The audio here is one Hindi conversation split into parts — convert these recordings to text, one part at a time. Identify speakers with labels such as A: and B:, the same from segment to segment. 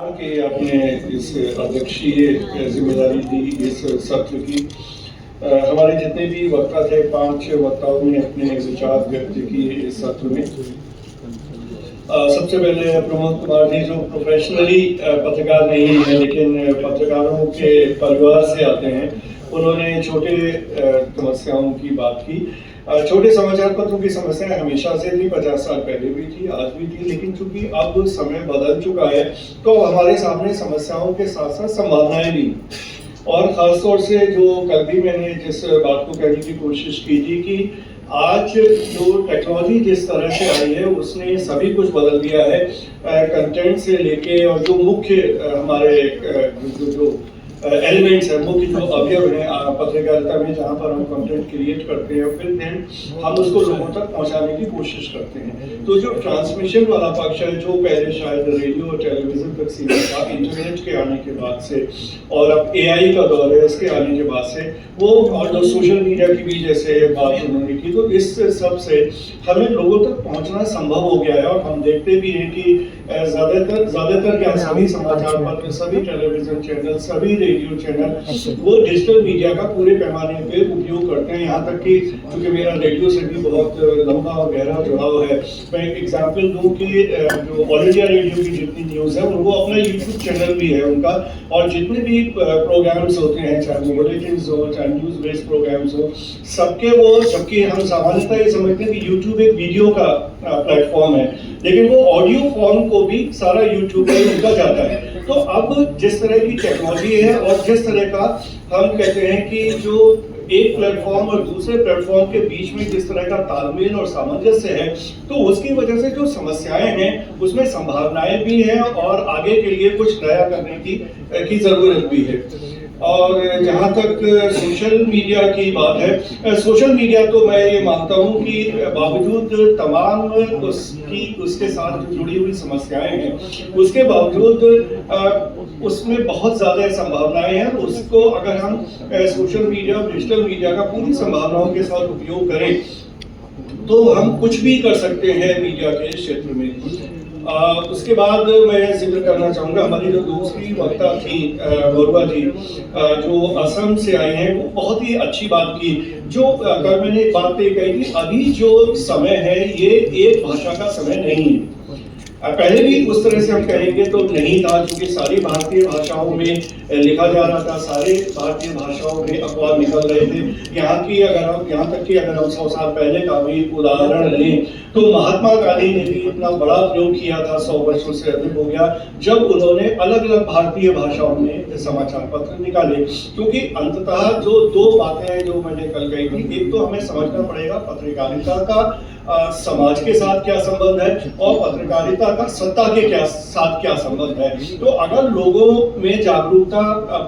A: कि आपने इस अध्यक्षीय जिम्मेदारी दी इस सत्र की। हमारे जितने भी वक्ता थे, 5 वक्ताओं ने अपने विचार व्यक्त किए इस सत्र में। सबसे पहले प्रमोद कुमार जी, जो प्रोफेशनली पत्रकार नहीं है लेकिन पत्रकारों के परिवार से आते हैं, उन्होंने छोटे समस्याओं की बात की। छोटे समाचार पत्रों की समस्याएं हमेशा से थी, 50 साल पहले भी थी, आज भी थी, लेकिन चूंकि अब समय बदल चुका है तो हमारे सामने समस्याओं के साथ साथ संभावनाएं भी। और खासतौर से जो कल भी मैंने जिस बात को कहने की कोशिश की थी कि आज जो टेक्नोलॉजी जिस तरह से आई है उसने सभी कुछ बदल दिया है, कंटेंट से लेके और जो मुख्य हमारे जो एलिमेंट्स है, मुख्य जो अवयव है पत्रकारिता में, जहाँ पर हम कंटेंट क्रिएट करते हैं फिर देन हम उसको लोगों तक पहुँचाने की कोशिश करते हैं। तो जो ट्रांसमिशन वाला पक्ष है, जो पहले शायद रेडियो और टेलीविजन तक सीमित था, इंटरनेट के आने के बाद से और अब एआई का दौर है इसके आने के बाद से, वो और जो सोशल मीडिया की भी जैसे बात उन्होंने की, तो इस सब से हमें लोगों तक पहुँचना संभव हो गया है। और हम देखते भी हैं कि ज्यादातर क्या सभी समाचार पत्र, सभी टेलीविजन चैनल, सभी रेडियो चैनल वो डिजिटल मीडिया का पूरे पैमाने पे उपयोग करते हैं। यहाँ तक कि क्योंकि मेरा रेडियो से भी बहुत लंबा और गहरा जुड़ाव है, मैं एक एग्जाम्पल दूं कि जो ऑल इंडिया रेडियो की जितनी न्यूज़ है उनको अपना यूट्यूब चैनल भी है उनका, और जितने भी प्रोग्राम्स होते हैं, चाहे बुलेटिन हो, चाहे न्यूज़ बेस्ड प्रोग्राम्स हो, सबके वो, जबकि हम सामान्यतः ये समझते हैं कि यूट्यूब एक वीडियो का प्लेटफॉर्म है, लेकिन वो ऑडियो फॉर्म को भी सारा यूट्यूब पर उनका जाता है। तो अब जिस तरह की टेक्नोलॉजी है और जिस तरह का हम कहते हैं कि जो एक प्लेटफॉर्म और दूसरे प्लेटफॉर्म के बीच में जिस तरह का तालमेल और सामंजस्य है, तो उसकी वजह से जो समस्याएं हैं उसमें संभावनाएं भी हैं और आगे के लिए कुछ नया करने की जरूरत भी है। और जहाँ तक सोशल मीडिया की बात है, सोशल मीडिया तो मैं ये मानता हूँ कि बावजूद तमाम उसके साथ जो जुड़ी हुई समस्याएं हैं, उसके बावजूद उसमें बहुत ज़्यादा संभावनाएं हैं। उसको अगर हम सोशल मीडिया और डिजिटल मीडिया का पूरी संभावनाओं के साथ उपयोग करें तो हम कुछ भी कर सकते हैं मीडिया के क्षेत्र में। उसके बाद मैं जिक्र करना चाहूँगा, हमारी जो दूसरी वक्ता थी बरुआ जी, जो असम से आई हैं, वो बहुत ही अच्छी बात की। जो कल मैंने एक बात कही थी, अभी जो समय है ये एक भाषा का समय नहीं है। पहले भी उस तरह से हम कहेंगे तो नहीं था, क्योंकि सारी भारतीय भाषाओं में लिखा जा रहा था, सारे भारतीय भाषाओं में अखबार निकल रहे थे। यहाँ तक कि अगर हम 100 साल पहले का भी उदाहरण लें तो महात्मा गांधी ने भी इतना बड़ा प्रयोग किया था, 100 वर्षों से अधिक हो गया, जब उन्होंने अलग अलग भारतीय भाषाओं में समाचार पत्र निकाले। क्योंकि अंततः जो दो बातें हैं जो मैंने कल कही थी, एक तो हमें समझना पड़ेगा पत्रकारिता का समाज के साथ क्या संबंध है और पत्रकारिता का सत्ता के साथ क्या संबंध है। तो अगर लोगों में जागरूकता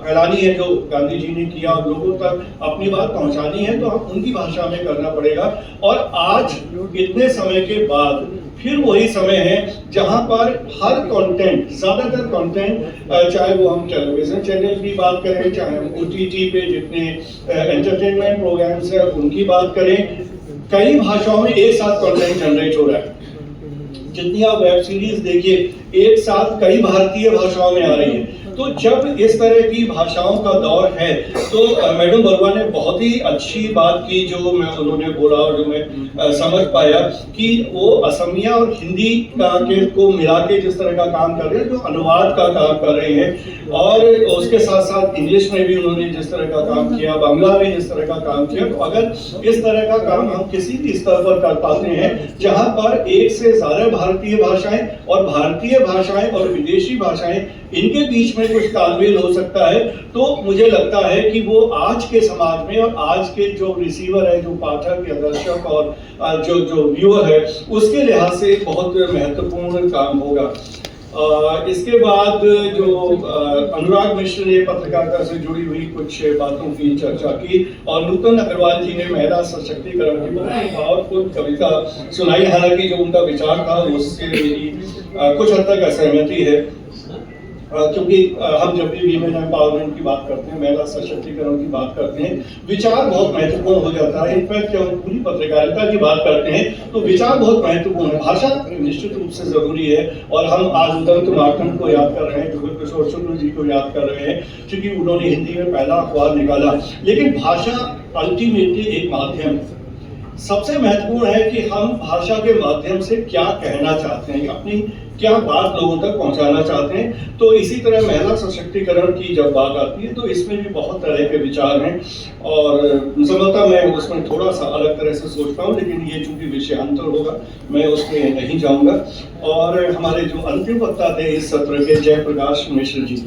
A: फैलानी है, जो गांधी जी ने किया, और लोगों तक अपनी बात पहुंचानी है, तो हम उनकी भाषा में करना पड़ेगा। और आज इतने समय के बाद फिर वही समय है जहां पर हर कंटेंट, ज्यादातर कंटेंट, चाहे वो हम टेलीविजन चैनल की बात करें, चाहे हम ओटीटी पे जितने एंटरटेनमेंट प्रोग्राम्स हैं उनकी बात करें, कई भाषाओं में एक साथ कंटेंट जनरेट हो रहा है। जितनी आप वेब सीरीज देखिए, एक साथ कई भारतीय भाषाओं में आ रही है। तो जब इस तरह की भाषाओं का दौर है तो मैडम बरुआ ने बहुत ही अच्छी बात की, जो उन्होंने बोला और जो मैं समझ पाया कि वो असमिया और हिंदी को मिला के जिस तरह का काम कर रहे हैं, जो अनुवाद का काम कर रहे हैं, और उसके साथ साथ इंग्लिश में भी उन्होंने जिस तरह का काम किया, बांग्ला में जिस तरह का काम किया। तो अगर इस तरह का काम हम किसी भी स्तर पर कर पाते हैं जहाँ पर एक से ज्यादा भारतीय भाषाएं और विदेशी भाषाएं, इनके बीच में कुछ तालमेल हो सकता है, तो मुझे लगता है कि वो आज के समाज में और आज के जो रिसीवर है, जो पाठक या दर्शक और जो व्यूअर है, उसके लिहाज से बहुत महत्वपूर्ण काम होगा। इसके बाद जो अनुराग मिश्र ने पत्रकारिता से जुड़ी हुई कुछ बातों की चर्चा की, और नूतन अग्रवाल जी ने महिला सशक्तिकरण की बहुत पावरफुल कविता सुनाई। हालांकि जो उनका विचार था उससे मेरी कुछ हद तक असहमति है। क्योंकि हम जब भी वीमेन एम्पावरमेंट की बात करते हैं, महिला सशक्तिकरण की बात करते हैं, विचार बहुत महत्वपूर्ण हो जाता है। इनफैक्ट जब हम पूरी पत्रकारिता की बात करते हैं तो विचार बहुत महत्वपूर्ण है। भाषा निश्चित रूप से जरूरी है, और हम आज उदंत मार्कंड को याद कर रहे हैं, जुगल किशोर शुक्ल जी को याद कर रहे हैं, क्योंकि उन्होंने हिंदी में पहला अखबार निकाला। लेकिन भाषा अल्टीमेटली एक माध्यम है। सबसे महत्वपूर्ण है कि हम भाषा के माध्यम से क्या कहना चाहते हैं, अपनी क्या बात लोगों तक पहुंचाना चाहते हैं। तो इसी तरह महिला सशक्तिकरण की जब बात आती है तो इसमें भी बहुत तरह के विचार हैं, और संभवतः मैं उसमें थोड़ा सा अलग तरह से सोचता हूँ, लेकिन ये चूंकि विषयांतर होगा मैं उसमें नहीं जाऊंगा। और हमारे जो अंतिम वक्ता थे इस सत्र के, जयप्रकाश मिश्र जी,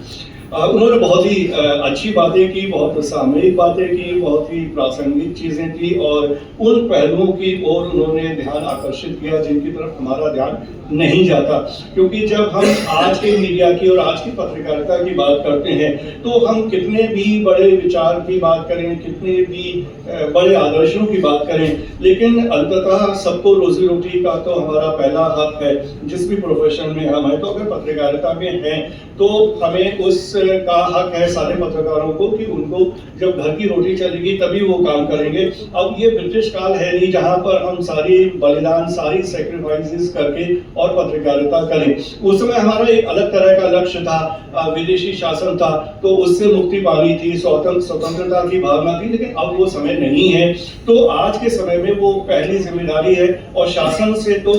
A: उन्होंने बहुत ही अच्छी बातें की, बहुत सामयिक बातें की, बहुत ही प्रासंगिक चीजें की, और उन पहलुओं की ओर उन्होंने ध्यान आकर्षित किया जिनकी तरफ हमारा ध्यान नहीं जाता। क्योंकि जब हम आज के मीडिया की और आज की पत्रकारिता की बात करते हैं तो हम कितने भी बड़े विचार की बात करें, कितने भी बड़े आदर्शों की बात करें, लेकिन अंततः सबको रोजी रोटी का तो हमारा पहला हक है। जिस भी प्रोफेशन में हम हैं, तो अगर पत्रकारिता में हैं तो हमें उसका हक है सारे पत्रकारों को कि उनको जब घर की रोटी चलेगी तभी वो काम करेंगे। अब ये ब्रिटिश काल है नहीं जहां पर हम सारी बलिदान, सारी सेक्रीफाइसेस करके और पत्रकारिता करें। उस समय हमारा एक अलग तरह का लक्ष्य था, विदेशी शासन था, तो उससे मुक्ति पानी थी, स्वतंत्रता की भावना थी। लेकिन अब वो समय नहीं है, तो आज के समय में वो पहली जिम्मेदारी है। और शासन से तो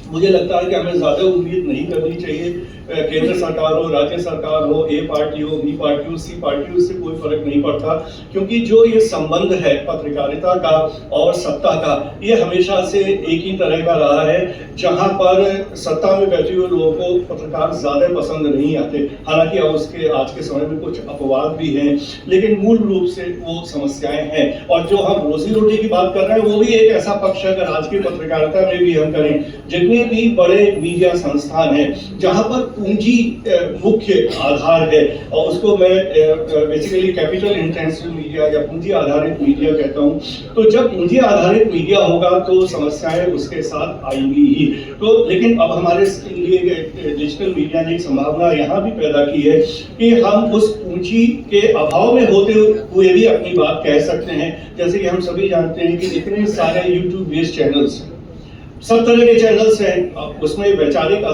A: मुझे लगता है कि हमें ज्यादा उम्मीद नहीं करनी चाहिए। केंद्र सरकार हो, राज्य सरकार हो, ए पार्टी हो, बी पार्टी हो, सी पार्टी हो, उससे कोई फर्क नहीं पड़ता। क्योंकि जो ये संबंध है पत्रकारिता का और सत्ता का, ये हमेशा से एक ही तरह का रहा है, जहां पर सत्ता में बैठे हुए लोगों को पत्रकार ज्यादा पसंद नहीं आते। हालांकि अब उसके आज के समय में कुछ अपवाद भी हैं, लेकिन मूल रूप से वो समस्याएं हैं। और जो हम रोजी रोटी की बात कर रहे हैं, वो भी एक ऐसा पक्ष है, अगर आज की पत्रकारिता में भी हम करें, जितने भी बड़े मीडिया संस्थान हैं जहां पर पूंजी मुख्य आधार है, और उसको मैं बेसिकली कैपिटल इंटेंसिव मीडिया या पूंजी आधारित मीडिया कहता हूं। तो जब पूंजी आधारित मीडिया होगा तो समस्याएं उसके साथ आएंगी ही। तो लेकिन अब हमारे लिए डिजिटल मीडिया ने एक संभावना यहाँ भी पैदा की है कि हम उस पूंजी के अभाव में होते हुए भी अपनी बात कह सकते हैं। जैसे कि हम सभी जानते हैं कि इतने सारे यूट्यूब बेस्ड चैनल्स, सब तरह के चैनल्स हैं, उसमें वैचारिक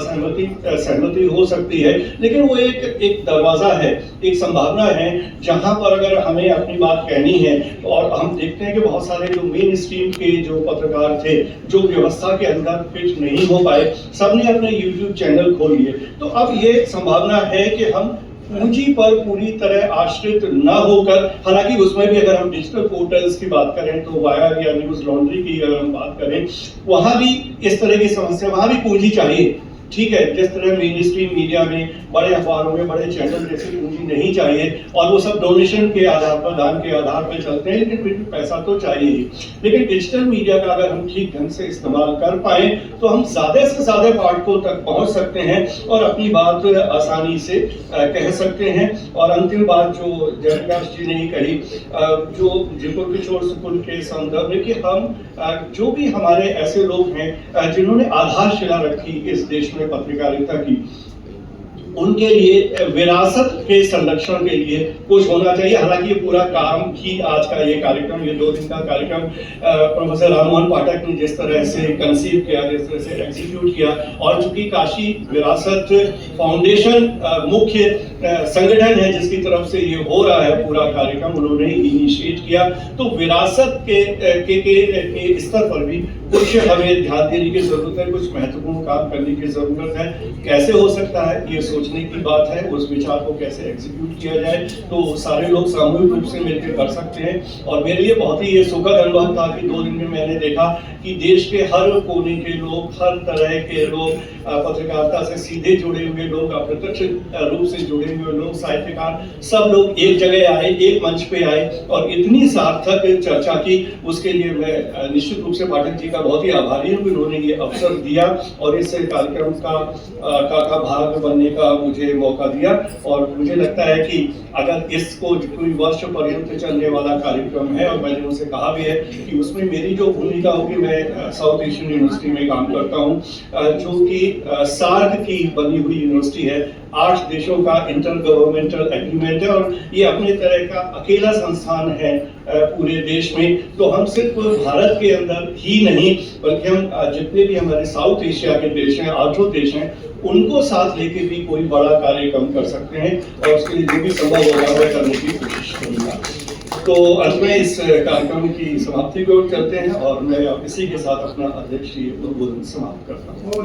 A: सहमति हो सकती है, लेकिन वो एक दरवाजा है, एक संभावना है, जहां पर अगर हमें अपनी बात कहनी है। और हम देखते हैं कि बहुत सारे जो मेन स्ट्रीम के जो पत्रकार थे, जो व्यवस्था के अंदर फिट नहीं हो पाए, सबने अपने यूट्यूब चैनल खोल लिए। तो अब ये संभावना है कि हम पूंजी पर पूरी तरह आश्रित न होकर, हालांकि उसमें भी अगर हम डिजिटल पोर्टल्स की बात करें तो वायर या न्यूज लॉन्ड्री की अगर हम बात करें, वहां भी इस तरह की समस्या, वहां भी पूंजी चाहिए। ठीक है, जिस तरह मेन स्ट्रीम मीडिया में, बड़े अखबारों में, बड़े चैनल जैसे पूंजी नहीं चाहिए, और वो सब डोनेशन के आधार पर, दान के आधार पर चलते हैं, लेकिन फिर भी पैसा तो चाहिए ही। लेकिन डिजिटल मीडिया का अगर हम ठीक ढंग से इस्तेमाल कर पाए तो हम ज्यादा से ज्यादा पाठकों तक पहुंच सकते हैं और अपनी बात आसानी से कह सकते हैं। और अंतिम बात जो जयप्रकाश जी ने ही कही, जो जुगल किशोर शुक्ल के संदर्भ में, कि हम जो भी हमारे ऐसे लोग हैं जिन्होंने आधारशिला रखी इस देश में पत्रकारिता की, उनके लिए विरासत के संरक्षण के लिए कुछ होना चाहिए। हालांकि ये पूरा काम ही आज का ये कार्यक्रम, ये 2 दिन का कार्यक्रम प्रोफेसर राममोहन पाठक ने जिस तरह से कंसीव किया, जिस तरह से एग्जीक्यूट किया, और चूंकि काशी विरासत फाउंडेशन मुख्य संगठन है जिसकी तरफ से ये हो रहा है पूरा कार्यक्रम, उन्होंने इनिशिएट किया, तो विरासत के स्तर पर भी कुछ हमें ध्यान देने की जरूरत है, कुछ महत्वपूर्ण काम करने की जरूरत है। कैसे हो सकता है, ये सोचने की बात है। उस विचार को कैसे एग्जीक्यूट किया जाए, तो सारे लोग सामूहिक रूप से मिलकर कर सकते हैं। और मेरे लिए बहुत ही ये सुखद अनुभव था कि 2 दिन में मैंने देखा कि देश के हर कोने के लोग, हर तरह के लोग, पत्रकारिता से सीधे जुड़े हुए लोग, अप्रत्यक्ष रूप से जुड़े हुए लोग, साहित्यकार, सब लोग एक जगह आए, एक मंच पे आए और इतनी सार्थक चर्चा की। उसके लिए मैं निश्चित रूप से पाठक जी का बहुत ही आभारी हूँ कि उन्होंने ये अवसर दिया और इस कार्यक्रम का भाग बनने का मुझे मौका दिया। और मुझे लगता है कि अगर इसको कोई वर्ष पर्यंत चलने वाला कार्यक्रम है, और मैंने उनसे कहा भी है कि उसमें मेरी जो भूमिका होगी, मैं साउथ एशियन यूनिवर्सिटी में काम करता हूँ, जो कि सार्क की बनी हुई यूनिवर्सिटी है। 8 देशों का इंटर गवर्नमेंटल एग्रीमेंट है और ये अपने तरह का अकेला संस्थान है पूरे देश में। तो हम सिर्फ भारत के अंदर ही नहीं बल्कि हम जितने भी हमारे साउथ एशिया के देश हैं, 8 देश हैं, उनको साथ लेके भी कोई बड़ा कार्य हम कर सकते हैं और उसके लिए जो भी संभव होगा मैं करने की कोशिश करूंगा। तो अंत में इस कार्यक्रम की समाप्ति को करते हैं और मैं इसी के साथ अपना अध्यक्षीय उद्बोधन समाप्त करता हूँ।